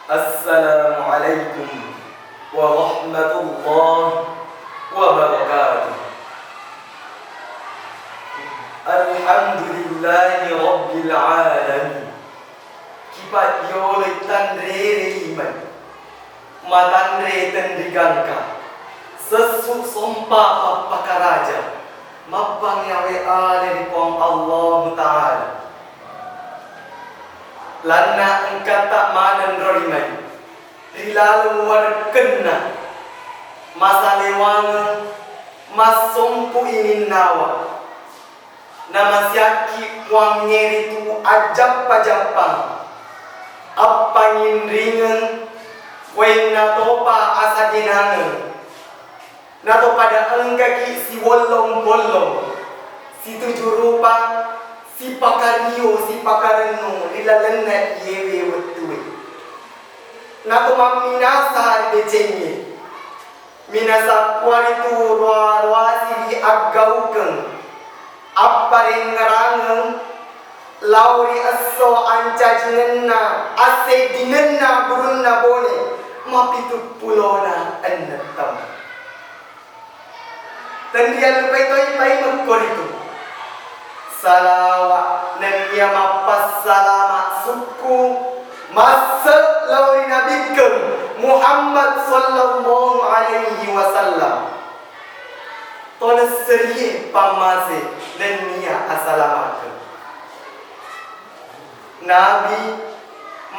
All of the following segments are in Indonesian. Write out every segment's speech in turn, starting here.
Assalamualaikum warahmatullahi wabarakatuh. Alhamdulillahi rabbil alamin. Kipat yolai tandre iman matandre tandrigangka sesuk sompa pakaraja mapang yawe ale pong Allah Ta'ala. Lana engkau tak manan rorimai rilalu warkena masa lewangan masompu ingin nawa nama siaki wang nyeri tu ajap pajapang apa ngindringan wen natopa asa ginangan nato pada enggaki si bolong-bolong si tujuh rupa si pakario si pakareno lilalena yewe wetue nato maminasa decenye minasa kualitu ruasi di agauken apa rengarangeng lauri aso ancajinenna ase dinenna burunna bone mapitu pulona ennetam dan dia lupai toi mengkoritu salawat dan ia mapas salama suku masa lauri nabikum Muhammad sallallahu alaihi wasallam tona seriye pamase dan ia assalamualaikum Nabi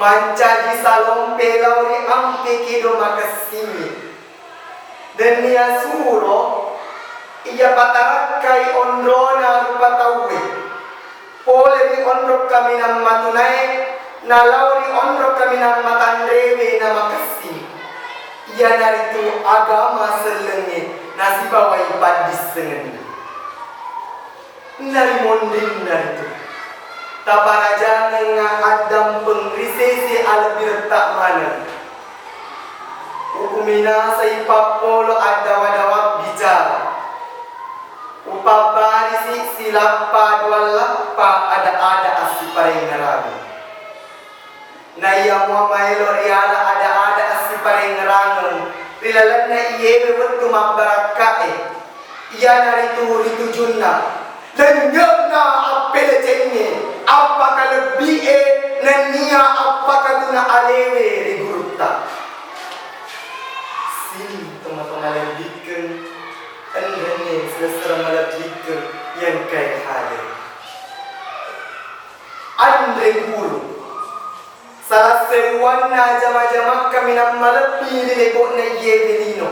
mancaji salompe lauri ampe kido makasimi dan ia suro ia patarakai ondrona rupa tauwe pole di ondrok kami nam matunai na lauri ondrok kami nam matandrewe na makasimi ia naritu agama selenge nasi bawai padis sengen nari monding naritu taparaja nga adam pengrisesi albir tak mana hukumina sa ipapolo adawa-dawa bicara upabari si silapa dwalapa ada asipare ngarabi na iya muamailo riala ada asipare ngarangan rilalan na iyewe waktu mabarakae iya naritu ritujunna dan nyona apele cenye apakah lebih na niya apakah tuna alewe rigurta sini teman-teman lebihkan enggaknya selesai melebihkan yang kaya hadir andre guru salah sewana jama-jama kami nak melebihi dilebok na iye belino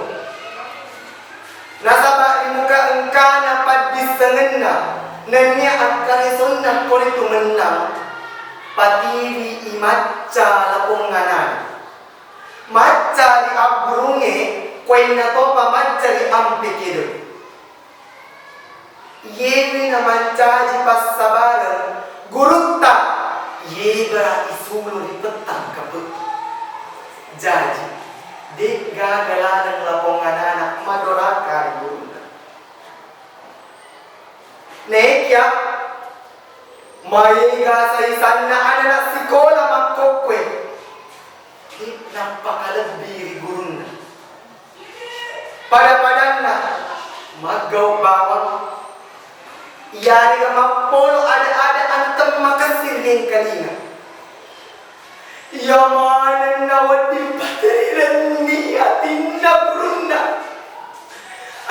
nasabak di muka engkana padis sengenna nanya akan sunnah kolitu menang patiri imaca lapunganan maca di aburunge kuena topa maca di ampikiru yewi na mancaji pas sabaran gurutta yebra isulu di petang kaput jaji dek gagalan lapunganan madoraka gurutta nekya maiga saisanna anak sekolah makokwe napakalebih guruna pada-padanna magaw bawang iyari ka mapolo ada antem makasir ng kalinga yamanan na wadil patiriran ni atin na guruna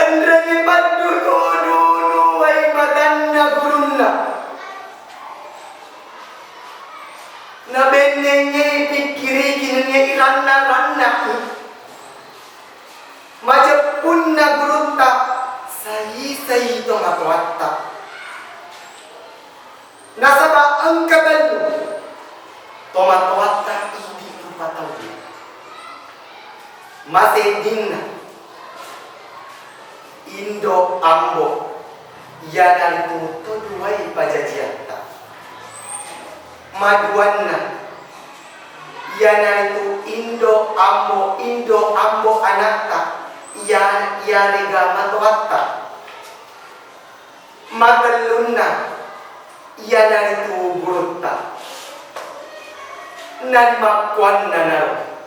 andrang ipaduludu ay madanna gurunna na benenge pikiri kinenge iranna majapun na gurunta sayi to matwatta nasaba angkatan to matwatta idi rupataw masedinna indo ambo yana itu tuduai pajajianta maduanna yana itu indo ambo anakta ya rega matwatta matalunna yana itu burutta nan makwan nanaro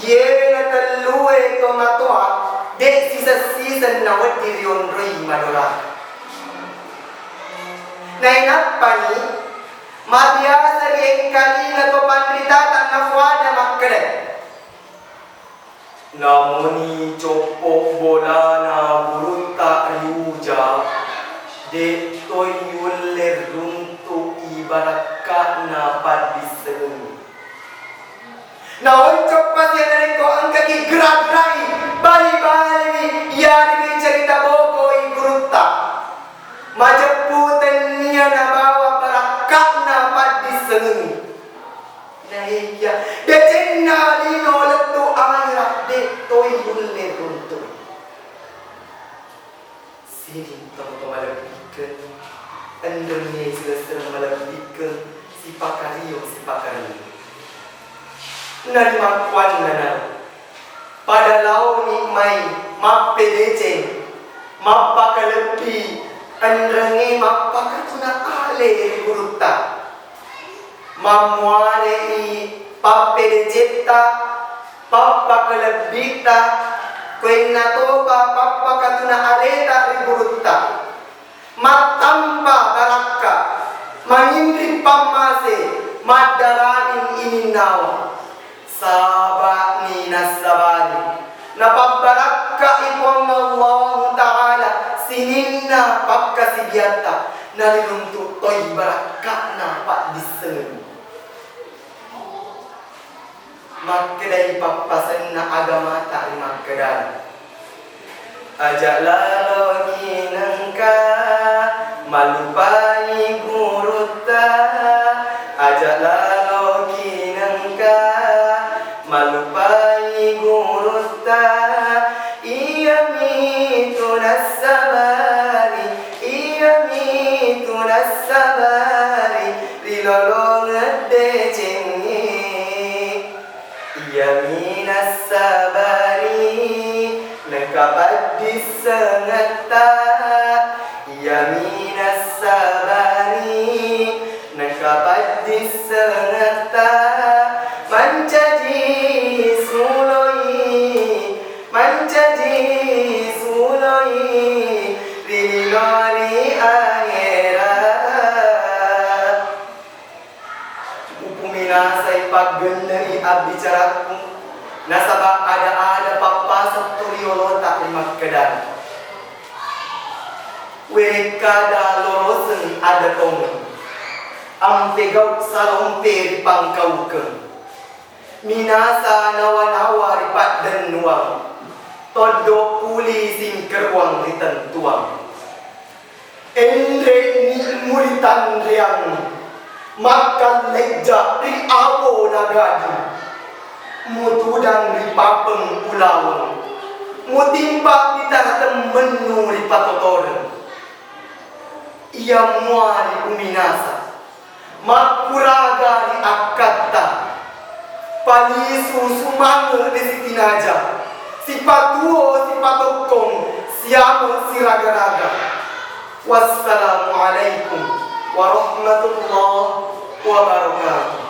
Yena talue to matoa de season na wadi rion roi madora. Nainap pani mabiasa yang kali na to pandritata na fuada makkade. Namuni copo bola na burunta riuja de toyulle runtu ibarakka na padisen. Na ucap pasya dari ko ang kakigrat-rai bali-bali yani cerita boko igurutta majeputan niya na bawa barakak na padisen. Nahiya de na lino letu ayat de toyulle runtu siring to malapikkan andrnya sila malapikkan si pakariyo narimakuan na pada lau ni mai mapedece mapakalepi andrange mapakatuna ale gurutta mamuare i papedecetta papakalebita kuena topa papakatuna aleta gurutta matampa barakka mangindri pamase madarain ininawa sabat ni nasabani napagbarakka ipon Allah Ta'ala sininna pagkasibyata narirunto to'y barakka na padisen magkaday papasan na agama tayo magkaday ajak lalogi nangka malupai gurutta ajak lalogi nangka malupai gurutta iya mituna sabari rilolong decengi iya minas sabari nekabadis sengeta iya minas sabari nekabadis sengeta mancaji suloi rilori akhirat upumina say paggendari abicaraku nasaba ada papasok turiolota magkadan wekada lorosen ada tong ampegaw salompe pangkauken minasa nawa-nawa ripat dan nuang todo puli singkerwang ditentuang endre ni muritan riang makan leja ri awo nagadi mutudang ri papeng ulawang mutimpa kita temenu ri patotoren ia muari uminasa makuraga ri akatta palisu sumangu di sitinaja si patuo si patokong siamo si raga-raga. Wassalamualaikum warahmatullahi wabarakatuh.